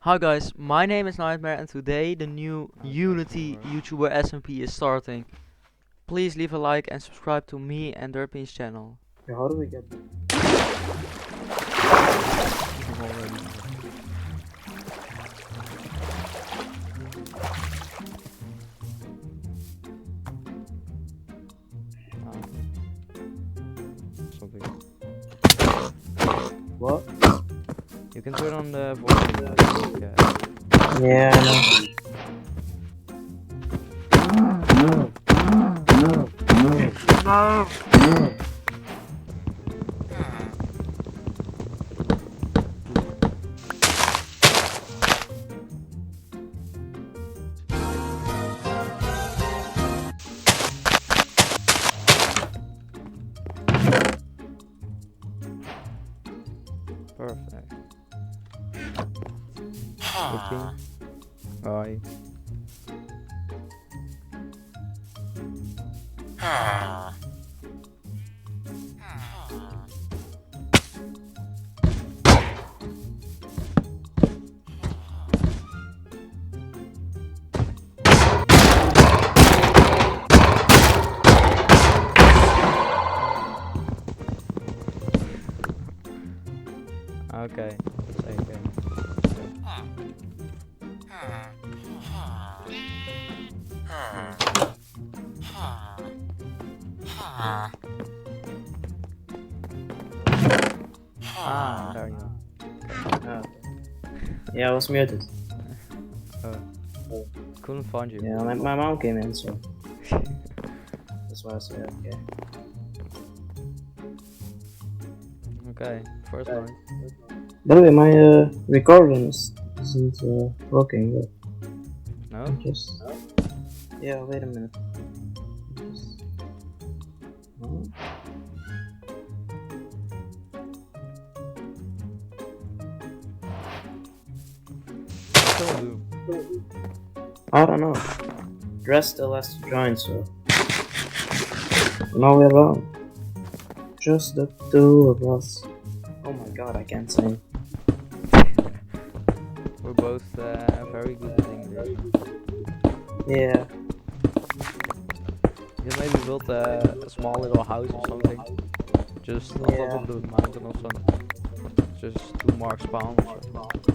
Hi guys, my name is Nightmare and today the new Unity YouTuber SMP is starting. Please leave a like and subscribe to me and Derpin's channel. Yeah, how do we get Something. what? You can turn on the volume. Yeah, I know. Perfect. Derpin. Hi. Okay, say again. There you Ah, yeah, I was muted. are. Couldn't find you. Yeah, my mom came in, so that's why I said okay. Okay, first one. By the way, my recording isn't working. But No? just yeah, wait a minute. Just, no. Still do. I don't know. Dress still has to join, so now we're alone. Just the two of us. Oh my god, I can't sing. We're both very good at English. Yeah. You can maybe build a small little house or something. Just on top of the mountain or something. Just to mark spawn or something.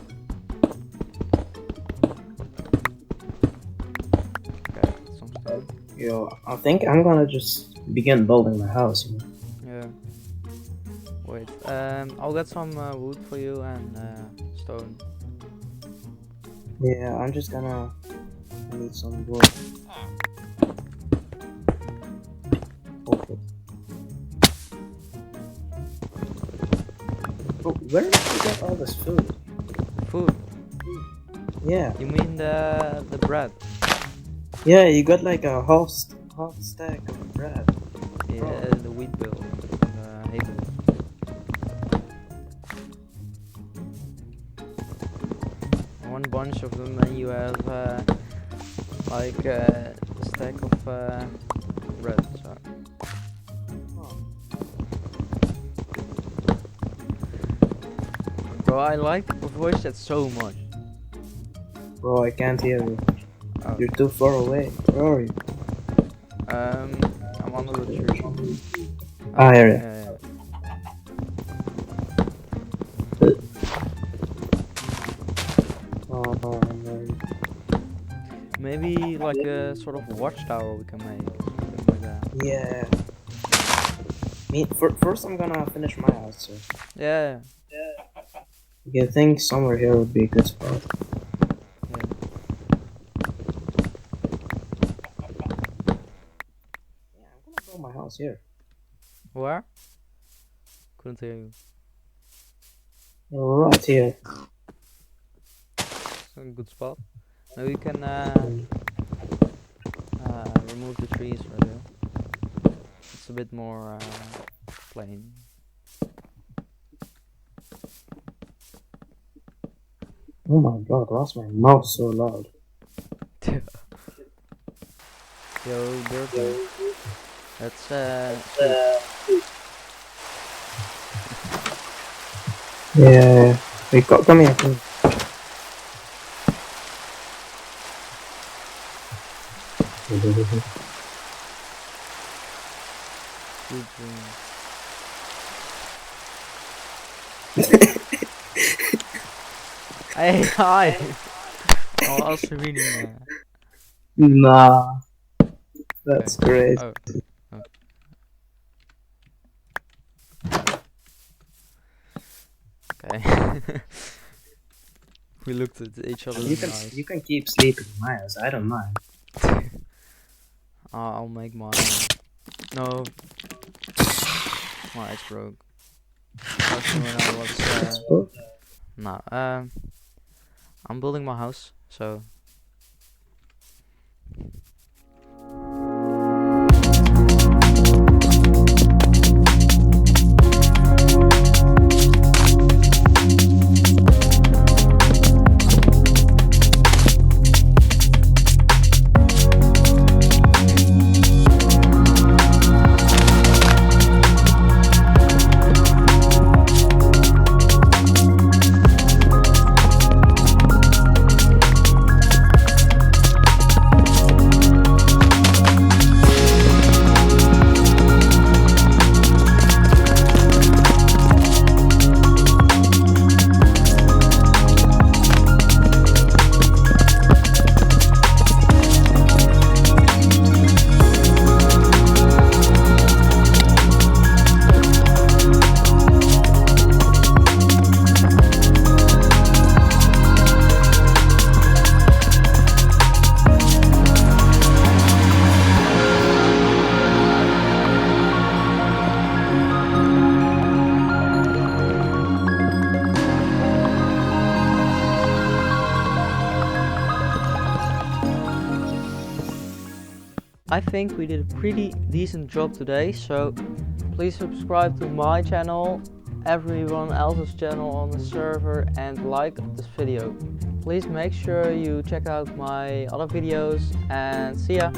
Okay, something. Yo, I think I'm gonna just begin building my house. You know? Yeah. Wait, I'll get some wood for you and stone. Yeah, I'm just gonna need some wood. Okay. Oh, where did you get all this food? Food? Yeah. You mean the bread? Yeah, you got like a half stack of bread. Yeah, the wheat bill. Hay bill. One bunch of them, and you have like a stack of bread. So. Bro, I like your voice chat so much. Bro, I can't hear you. Oh. You're too far away. Where are you? I'm under the tree. Ah, here. Yeah. Maybe like a sort of watchtower we can make. Something like that. Yeah. First I'm gonna finish my house. So. Yeah. Okay, I think somewhere here would be a good spot. Yeah. Yeah, I'm gonna build my house here. Where? Couldn't hear you. Right here. It's a good spot. Maybe we can remove the trees right there. It's a bit more plain. Oh my god, why's my mouse so loud? Yo, Derpy. That's Yeah. Wait, come here. Come. Sweet dreams. Hey, hi! Oh, als reading. Nah, that's great. Oh. Okay. We looked at each other in the eyes. You can keep sleeping in my house. I don't mind. I'll make mine. No. My axe broke. Actually, when I was. Oh, No. I'm building my house, so. I think we did a pretty decent job today, so please subscribe to my channel, everyone else's channel on the server, and like this video. Please make sure you check out my other videos, and see ya!